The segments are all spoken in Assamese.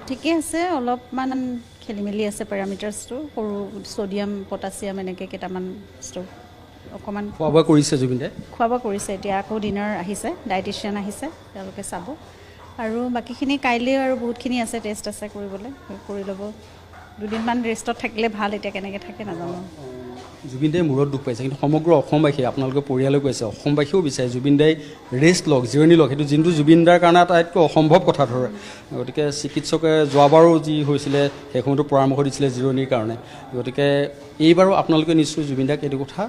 ঠিকে আছে, অলপমান খেলিমেলি আছে পেৰামিটাৰ্ছটো, সৰু ছ'ডিয়াম পটাছিয়াম এনেকৈ কেইটামান বস্তু অকণমান খোৱা বোৱা কৰিছে জুবিন দাই? খোৱা বোৱা কৰিছে। এতিয়া আকৌ ডিনাৰ আহিছে, ডায়েটিচিয়ান আহিছে, তেওঁলোকে চাব। আৰু বাকীখিনি কাইলৈ আৰু বহুতখিনি আছে, টেষ্ট আছে কৰিবলৈ, কৰি ল'ব। দুদিনমান ৰেষ্টত থাকিলে ভাল, এতিয়া কেনেকৈ থাকে নাজানো। জুবিন দাই মূৰত দুখ পাইছে, কিন্তু সমগ্ৰ অসমবাসী আপোনালোকে পৰিয়ালে কৈছে, অসমবাসীও বিচাৰে জুবিন দাই ৰেষ্ট লওক, জিৰণি লওক। সেইটো যোনটো জুবিন দাৰ কাৰণে আটাইতকৈ অসম্ভৱ কথা ধৰে। গতিকে চিকিৎসকে যোৱাবাৰো যি হৈছিলে সেই সময়তো পৰামৰ্শ দিছিলে জিৰণিৰ কাৰণে। গতিকে এইবাৰো আপোনালোকে নিশ্চয় জুবিন দাক এইটো কথা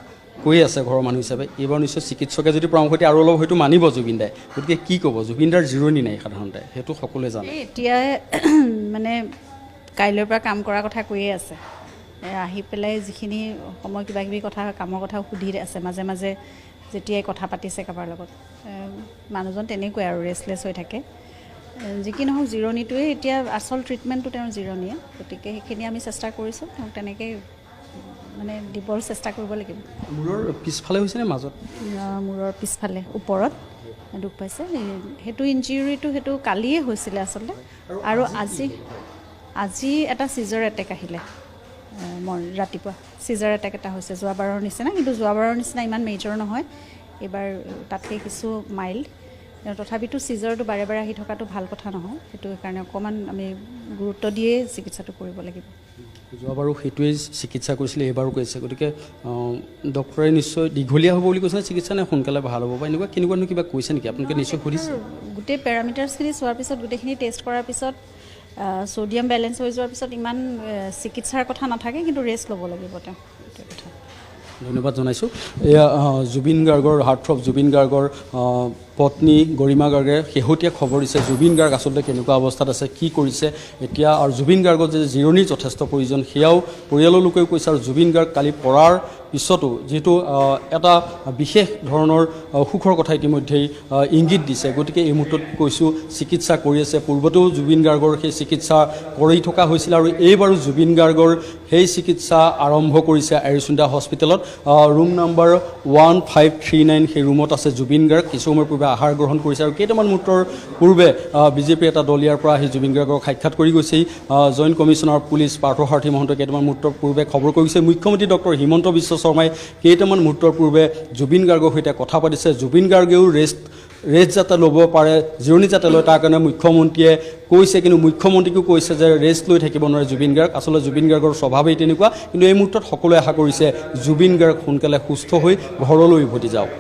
কৈ আছে ঘৰৰ মানুহ হিচাপে। এইবাৰ নিশ্চয় চিকিৎসকে যদি পৰামৰ্শ দিয়ে আৰু অলপ হয়তো মানিব জুবিন দাই। গতিকে কি ক'ব? জুবিন দাৰ জিৰণি নাই সাধাৰণতে, সেইটো সকলোৱে জানে। এতিয়া মানে কাইলৈৰ পৰা কাম কৰাৰ কথা কৈয়ে আছে। আহি পেলাই যিখিনি সময় কিবা কিবি কথা কামৰ কথা সুধি আছে মাজে মাজে, যেতিয়াই কথা পাতিছে কাৰোবাৰ লগত। মানুহজন তেনেকুৱাই আৰু ৰেষ্টলেছ হৈ থাকে। যি কি নহওক জিৰণিটোৱে এতিয়া আচল ট্ৰিটমেণ্টটো তেওঁৰ জিৰণিয়ে। গতিকে সেইখিনি আমি চেষ্টা কৰিছোঁ, তেওঁক তেনেকৈ মানে দিবৰ চেষ্টা কৰিব লাগিব। মূৰৰ পিছফালে হৈছেনে মাজত? মূৰৰ পিছফালে ওপৰত দুখ পাইছে। সেইটো ইঞ্জুৰিটো সেইটো কালিয়ে হৈছিলে আচলতে। আৰু আজি এটা চিজাৰ এটেক আহিলে ৰাতিপুৱা। চিজাৰ এটেক এটা হৈছে যোৱাবাৰৰ নিচিনা, কিন্তু যোৱাবাৰৰ নিচিনা ইমান মেজৰ নহয়, এইবাৰ তাতকৈ কিছু মাইল্ড। তথাপিতো চিজাৰটো বাৰে বাৰে আহি থকাটো ভাল কথা নহয়, সেইটো কাৰণে অকণমান আমি গুৰুত্ব দিয়েই চিকিৎসাটো কৰিব লাগিব। যোৱাবাৰো সেইটোৱেই চিকিৎসা কৰিছিলে, এইবাৰো কৰিছে। গতিকে ডক্টৰে নিশ্চয় দীঘলীয়া হ'ব বুলি কৈছে চিকিৎসা, নে সোনকালে ভাল হ'ব বা এনেকুৱা কেনেকুৱানো কিবা কৈছে নেকি? আপোনালোকে নিশ্চয় সুধিছে? গোটেই পেৰামিটাৰ্ছখিনি চোৱাৰ পিছত, গোটেইখিনি টেষ্ট কৰাৰ পিছত, ছ'ডিয়াম বেলেঞ্চ হৈ যোৱাৰ পিছত ইমান চিকিৎসাৰ কথা নাথাকে, কিন্তু ৰেষ্ট ল'ব লাগিব তেওঁ, এইটো কথা। ধন্যবাদ জনাইছোঁ। এয়া জুবিন গাৰ্গৰ হাৰ্টথ্ৰব জুবিন গাৰ্গৰ পত্নী গৰিমা গাৰ্গে শেহতীয়া খবৰ দিছে জুবিন গাৰ্গ আচলতে কেনেকুৱা অৱস্থাত আছে, কি কৰিছে এতিয়া, আৰু জুবিন গাৰ্গৰ যে জিৰণিৰ যথেষ্ট প্ৰয়োজন সেয়াও পৰিয়ালৰ লোকেও কৈছে। আৰু জুবিন গাৰ্গ কালি পৰাৰ পিছতো যিহেতু এটা বিশেষ ধৰণৰ সুখৰ কথা ইতিমধ্যেই ইংগিত দিছে। গতিকে এই মুহূৰ্তত কৈছোঁ চিকিৎসা কৰি আছে। পূৰ্বতেও জুবিন গাৰ্গৰ সেই চিকিৎসা কৰি থকা হৈছিল, আৰু এইবাৰো জুবিন গাৰ্গৰ সেই চিকিৎসা আৰম্ভ কৰিছে এৰিচুণ্ডা হস্পিটেলত। ৰুম নম্বৰ 1539 সেই ৰুমত আছে জুবিন গাৰ্গ। কিছু সময়ৰ পূৰ্বে আহাৰ গ্ৰহণ কৰিছে, আৰু কেইটামান মুহূৰ্তৰ পূৰ্বে বিজেপিৰ এটা দল ইয়াৰ পৰা আহি জুবিন গাৰ্গক সাক্ষাৎ কৰি গৈছেই। জইণ্ট কমিশ্যনাৰ পুলিচ পাৰ্থসাৰথী মহন্তই কেইটামান মুহূৰ্তৰ পূৰ্বে খবৰ কৰি গৈছে। মুখ্যমন্ত্ৰী ডক্টৰ হিমন্ত বিশ্ব শৰ্মাই কেইটামান মুহূৰ্তৰ পূৰ্বে জুবিন গাৰ্গৰ সৈতে কথা পাতিছে। জুবিন গাৰ্গেও ৰেষ্ট যাতে ল'ব পাৰে, জিৰণি যাতে লয়, তাৰ কাৰণে মুখ্যমন্ত্ৰীয়ে কৈছে। কিন্তু মুখ্যমন্ত্ৰীকো কৈছে যে ৰেষ্ট লৈ থাকিব নোৱাৰে জুবিন গাৰ্গ। আচলতে জুবিন গাৰ্গৰ স্বভাৱেই তেনেকুৱা, কিন্তু এই মুহূৰ্তত সকলোৱে আশা কৰিছে জুবিন গাৰ্গ সোনকালে সুস্থ হৈ ঘৰলৈ উভতি যাওক।